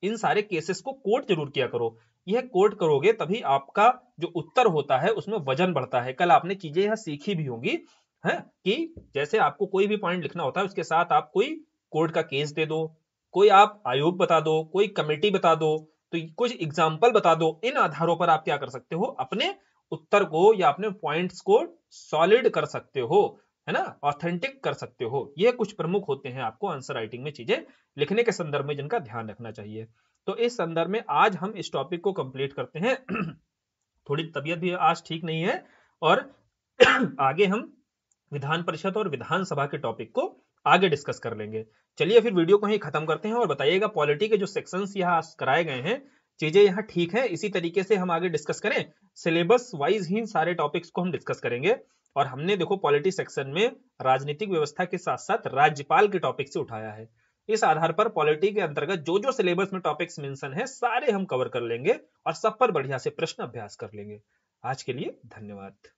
इन सारे केसेस को कोट जरूर किया करो। यह कोट करोगे तभी आपका जो उत्तर होता है उसमें वजन बढ़ता है। कल आपने चीजें यह सीखी भी होंगी, है कि जैसे आपको कोई भी पॉइंट लिखना होता है, उसके साथ आप कोई कोर्ट का केस दे दो, कोई आप आयोग बता दो, कोई कमेटी बता दो, तो कुछ एग्जाम्पल बता दो। इन आधारों पर आप क्या कर सकते हो, अपने उत्तर को या अपने पॉइंट्स को सॉलिड कर सकते हो, है ना, ऑथेंटिक कर सकते हो। ये कुछ प्रमुख होते हैं आपको आंसर राइटिंग में चीजें लिखने के संदर्भ में जिनका ध्यान रखना चाहिए। तो इस संदर्भ में आज हम इस टॉपिक को कंप्लीट करते हैं। थोड़ी तबीयत भी आज ठीक नहीं है, और आगे हम विधान परिषद और विधानसभा के टॉपिक को आगे डिस्कस कर लेंगे। चलिए फिर वीडियो को ही खत्म करते हैं, और बताइएगा पॉलिटी के जो सेक्शंस यहाँ कराए गए हैं, चीजें यहाँ ठीक है, इसी तरीके से हम आगे डिस्कस करें। सिलेबस वाइज ही सारे टॉपिक्स को हम डिस्कस करेंगे। और हमने देखो पॉलिटी सेक्शन में राजनीतिक व्यवस्था के साथ साथ राज्यपाल के टॉपिक से उठाया है। इस आधार पर पॉलिटी के अंतर्गत जो जो सिलेबस में टॉपिक्स मेंशन है, सारे हम कवर कर लेंगे और सब पर बढ़िया से प्रश्न अभ्यास कर लेंगे। आज के लिए धन्यवाद।